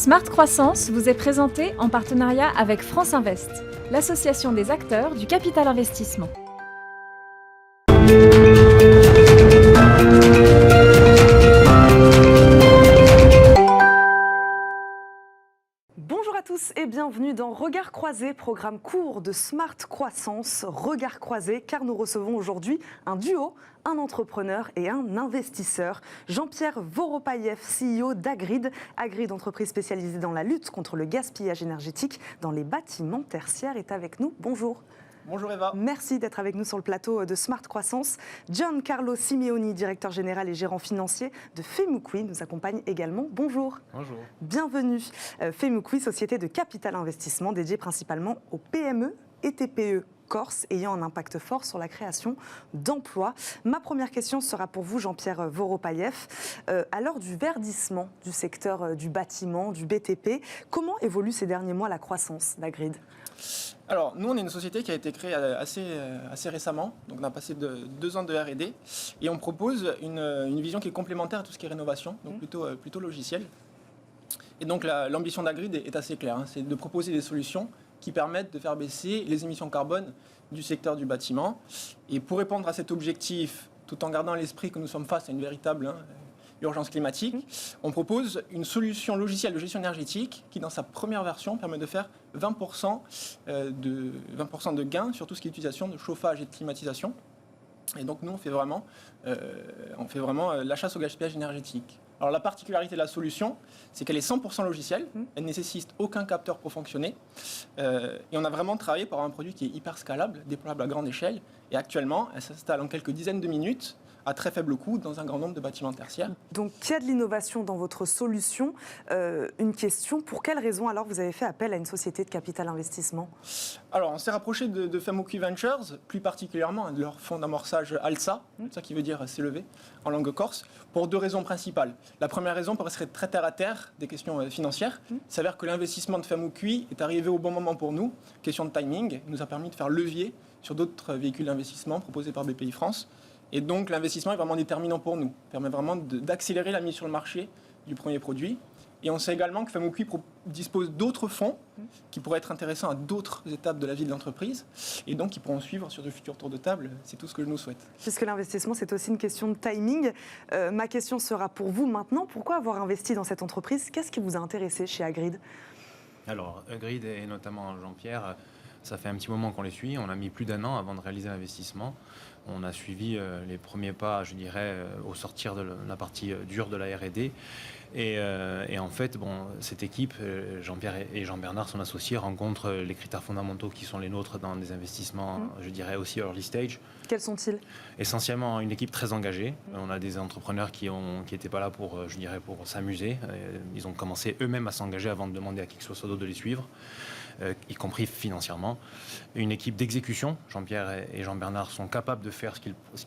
Smart Croissance vous est présenté en partenariat avec France Invest, l'association des acteurs du capital investissement. Bonjour à tous et bienvenue dans Regard Croisé, programme court de Smart Croissance. Regard Croisé, car nous recevons aujourd'hui un duo, un entrepreneur et un investisseur. Jean-Pierre Voropayev, CEO d'Agrid. Agrid, entreprise spécialisée dans la lutte contre le gaspillage énergétique dans les bâtiments tertiaires, est avec nous. Bonjour. Bonjour Eva. Merci d'être avec nous sur le plateau de Smart Croissance. Giancarlo Simeoni, directeur général et gérant financier de Femukui, nous accompagne également. Bonjour. Bonjour. Bienvenue. Femukui, société de capital investissement dédiée principalement aux PME et TPE corse ayant un impact fort sur la création d'emplois. Ma première question sera pour vous, Jean-Pierre Voropayev. À l'heure du verdissement du secteur du bâtiment, du BTP, comment évolue ces derniers mois la croissance d'Agrid ? Alors, nous, on est une société qui a été créée assez récemment. Donc, on a passé de 2 ans de R&D et on propose une vision qui est complémentaire à tout ce qui est rénovation, donc plutôt logiciel. Et donc, l'ambition d'Agrid est assez claire, c'est de proposer des solutions qui permettent de faire baisser les émissions carbone du secteur du bâtiment. Et pour répondre à cet objectif, tout en gardant à l'esprit que nous sommes face à une véritable urgence climatique, on propose une solution logicielle de gestion énergétique qui, dans sa première version, permet de faire 20% de gains sur tout ce qui est utilisation de chauffage et de climatisation. Et donc, nous, on fait vraiment la chasse au gaspillage énergétique. Alors, la particularité de la solution, c'est qu'elle est 100% logicielle. Elle ne nécessite aucun capteur pour fonctionner. Et on a vraiment travaillé pour avoir un produit qui est hyper scalable, déployable à grande échelle. Et actuellement, elle s'installe en quelques dizaines de minutes à très faible coût dans un grand nombre de bâtiments tertiaires. Donc, il y a de l'innovation dans votre solution. Une question, pour quelles raisons alors vous avez fait appel à une société de capital investissement ? Alors, on s'est rapproché de Femukui Ventures, plus particulièrement de leur fonds d'amorçage ALSA, ça qui veut dire s'élever en langue corse, pour 2 raisons principales. La première raison serait très terre à terre, des questions financières. Il s'avère que l'investissement de Femukui est arrivé au bon moment pour nous. Question de timing, il nous a permis de faire levier sur d'autres véhicules d'investissement proposés par BPI-France. Et donc, l'investissement est vraiment déterminant pour nous. Il permet vraiment d'accélérer la mise sur le marché du premier produit. Et on sait également que Femukui dispose d'autres fonds qui pourraient être intéressants à d'autres étapes de la vie de l'entreprise et donc qui pourront suivre sur de futurs tours de table. C'est tout ce que je nous souhaite. Puisque l'investissement, c'est aussi une question de timing. Ma question sera pour vous maintenant. Pourquoi avoir investi dans cette entreprise ? Qu'est-ce qui vous a intéressé chez Agrid ? Alors, Agrid et notamment Jean-Pierre, ça fait un petit moment qu'on les suit. On a mis plus d'1 an avant de réaliser l'investissement. On a suivi les premiers pas, je dirais, au sortir de la partie dure de la R&D. Et en fait, cette équipe, Jean-Pierre et Jean-Bernard, son associé, rencontrent les critères fondamentaux qui sont les nôtres dans des investissements, je dirais aussi early stage. Quels sont-ils ? Essentiellement, une équipe très engagée. On a des entrepreneurs qui n'étaient pas là pour s'amuser. Ils ont commencé eux-mêmes à s'engager avant de demander à qui que ce soit d'autre de les suivre, y compris financièrement. Une équipe d'exécution. Jean-Pierre et Jean-Bernard sont capables de faire ce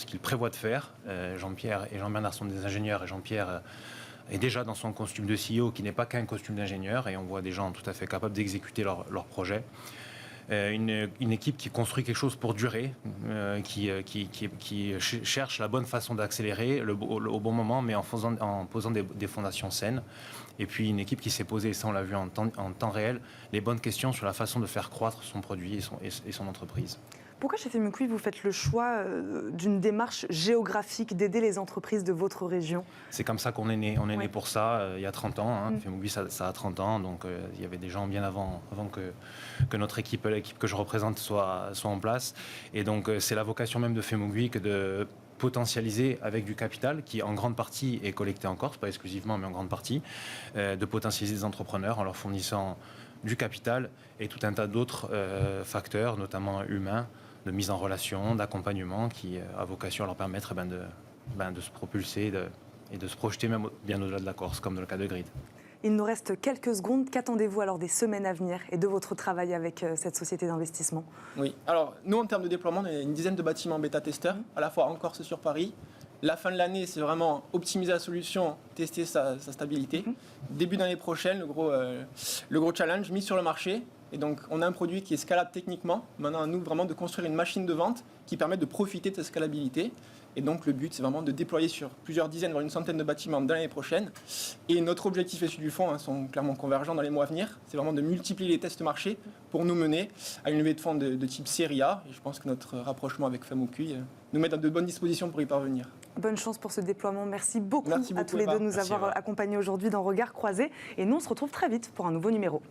qu'ils prévoient de faire. Jean-Pierre et Jean-Bernard sont des ingénieurs et Jean-Pierre est déjà dans son costume de CEO qui n'est pas qu'un costume d'ingénieur et on voit des gens tout à fait capables d'exécuter leur projet. Une équipe qui construit quelque chose pour durer, qui cherche la bonne façon d'accélérer au bon moment, mais en posant des fondations saines. Et puis une équipe qui s'est posée, et ça on l'a vu en temps réel, les bonnes questions sur la façon de faire croître son produit et son entreprise. Pourquoi chez Femukui, vous faites le choix d'une démarche géographique, d'aider les entreprises de votre région ? C'est comme ça qu'on est né. On est né pour ça il y a 30 ans. Femukui, ça a 30 ans. Donc il y avait des gens bien avant que notre équipe, l'équipe que je représente, soit en place. Et donc c'est la vocation même de Femukui que de potentialiser avec du capital qui en grande partie est collecté en Corse, pas exclusivement mais en grande partie, de potentialiser des entrepreneurs en leur fournissant du capital et tout un tas d'autres facteurs, notamment humains, de mise en relation, d'accompagnement qui a vocation à leur permettre de se propulser et de se projeter même bien au-delà de la Corse, comme dans le cas de Grid. Il nous reste quelques secondes. Qu'attendez-vous alors des semaines à venir et de votre travail avec cette société d'investissement ? Oui, alors nous en termes de déploiement, on a une dizaine de bâtiments bêta-testeurs, à la fois en Corse et sur Paris. La fin de l'année, c'est vraiment optimiser la solution, tester sa stabilité. Début d'année prochaine, le gros challenge, mis sur le marché. Et donc, on a un produit qui est scalable techniquement. Maintenant, à nous vraiment de construire une machine de vente qui permet de profiter de cette scalabilité. Et donc le but, c'est vraiment de déployer sur plusieurs dizaines, voire une centaine de bâtiments dans l'année prochaine. Et notre objectif et celui du fonds sont clairement convergents dans les mois à venir. C'est vraiment de multiplier les tests marchés pour nous mener à une levée de fonds de type série A. Et je pense que notre rapprochement avec Femoucuit nous met dans de bonnes dispositions pour y parvenir. Bonne chance pour ce déploiement. Merci beaucoup, Merci beaucoup, à tous les Eva. deux de nous Merci, avoir Eva. accompagnés aujourd'hui dans Regard Croisé. Et nous, on se retrouve très vite pour un nouveau numéro.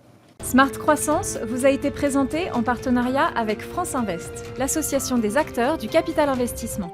Smart Croissance vous a été présenté en partenariat avec France Invest, l'association des acteurs du capital investissement.